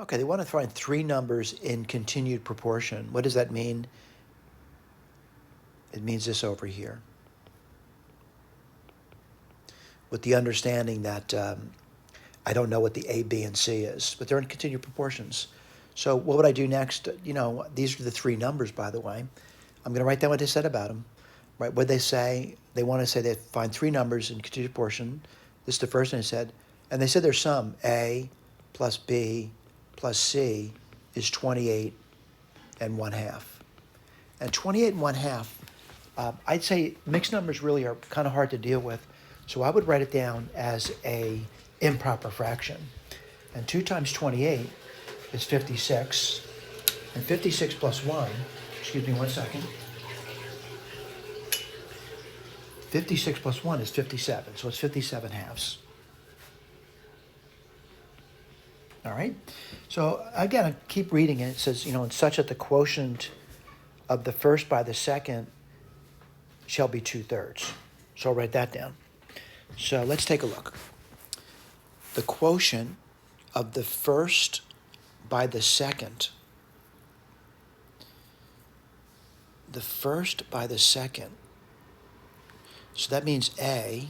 Okay, they want to find three numbers in continued proportion. What does that mean? It means this over here, with the understanding that I don't know what the A, B, and C is, but they're in continued proportions. So what would I do next? These are the three numbers, by the way. I'm going to write down what they said about them. Right? What they say, they want to say they find three numbers in continued proportion. This is the first thing they said. And they said their sum, A plus B plus C, is 28 and 1/2. And 28 and 1/2, I'd say mixed numbers really are kind of hard to deal with. So I would write it down as a improper fraction. And 2 times 28 is 56. And 56 plus 1, excuse me one second. 56 plus 1 is 57, so it's 57 halves. All right? So again, I keep reading it. It says, and such that the quotient of the first by the second shall be 2/3. So I'll write that down. So let's take a look. The quotient of the first by the second, the first by the second, so that means A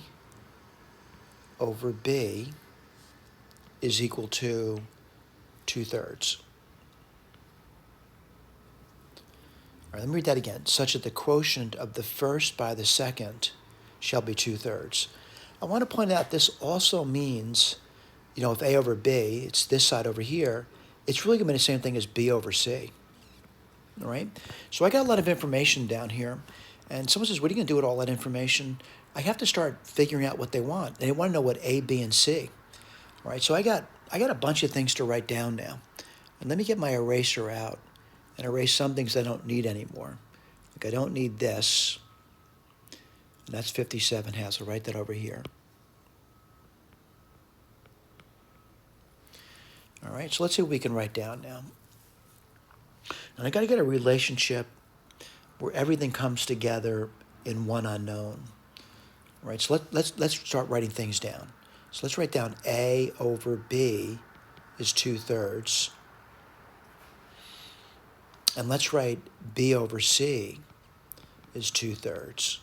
over B is equal to 2/3. All right, let me read that again. Such that the quotient of the first by the second shall be 2/3. I want to point out this also means, if A over B, it's this side over here, it's really going to be the same thing as B over C. All right? So I got a lot of information down here, and someone says, what are you going to do with all that information? I have to start figuring out what they want. They want to know what A, B, and C. All right, so I got a bunch of things to write down now. And let me get my eraser out and erase some things I don't need anymore. Like I don't need this. And that's 57 halves. I'll write that over here. All right, so let's see what we can write down now. And I got to get a relationship where everything comes together in one unknown. All right, so let's start writing things down. So let's write down A over B is 2/3. And let's write B over C is 2/3.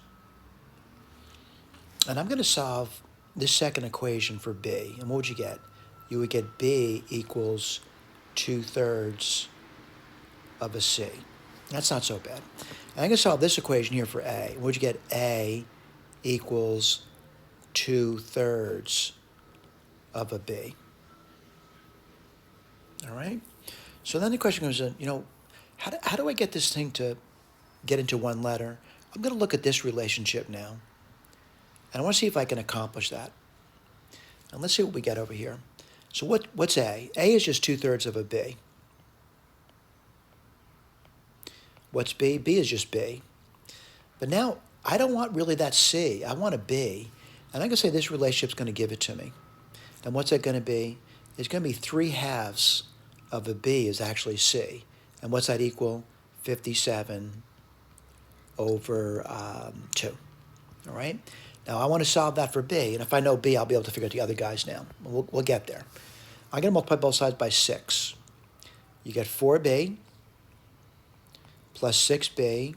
And I'm going to solve this second equation for B. And what would you get? You would get B equals 2/3 of a C. That's not so bad. And I'm going to solve this equation here for A. What would you get? A equals 2/3 of a B. All right? So then the question comes in, how do I get this thing to get into one letter? I'm going to look at this relationship now. And I want to see if I can accomplish that. And let's see what we get over here. So what's A? A is just 2/3 of a B. What's B? B is just B. But now I don't want really that C. I want a B. And I'm going to say this relationship's going to give it to me. And what's that going to be? It's going to be 3/2 of a B is actually C. And what's that equal? 57 over 2. All right? Now, I want to solve that for B. And if I know B, I'll be able to figure out the other guys now. We'll get there. I'm going to multiply both sides by 6. You get 4B plus 6B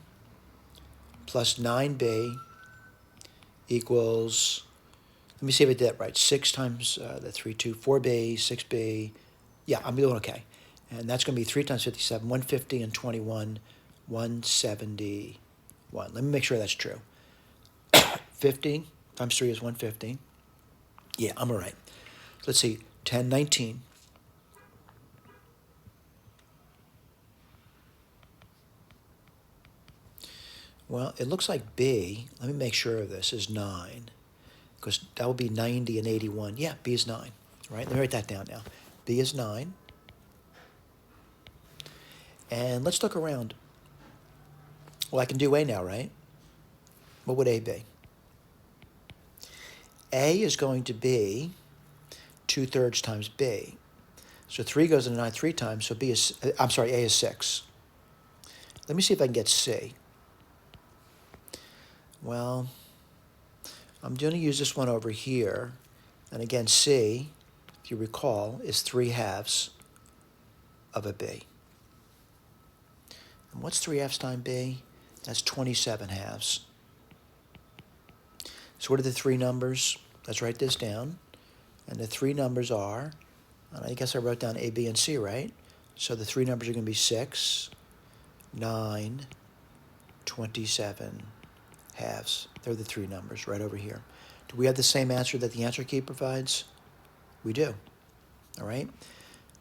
plus 9B equals, let me see if I did that right. 6 times the 3, 2, 4B, 6B. Yeah, I'm doing okay. And that's going to be 3 times 57, 150 and 21, 171. Let me make sure that's true. 50 times 3 is 150. Yeah, I'm all right. Let's see, 10, 19. Well, it looks like B, let me make sure of this, is 9. Because that would be 90 and 81. Yeah, B is 9. All right, let me write that down now. B is 9. And let's look around. Well, I can do A now, right? What would A be? A is going to be 2/3 times B. So 3 goes into 9 3 times, so A is 6. Let me see if I can get C. Well, I'm going to use this one over here. And again, C, if you recall, is 3/2. of a B. And what's 3/2 times B? That's 27 halves. So what are the three numbers? Let's write this down. And the three numbers are, and I guess I wrote down A, B, and C, right? So the three numbers are going to be 6, 9, 27 halves. They're the three numbers right over here. Do we have the same answer that the answer key provides? We do. All right?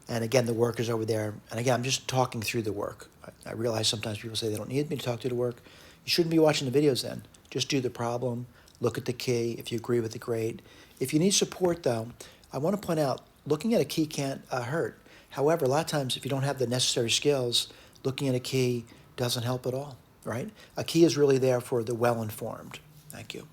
And again, the work is over there. And again, I'm just talking through the work. I realize sometimes people say they don't need me to talk through the work. You shouldn't be watching the videos then. Just do the problem, look at the key. If you agree with it, great. If you need support, though, I want to point out, looking at a key can't hurt. However, a lot of times, if you don't have the necessary skills, looking at a key doesn't help at all, right? A key is really there for the well-informed. Thank you.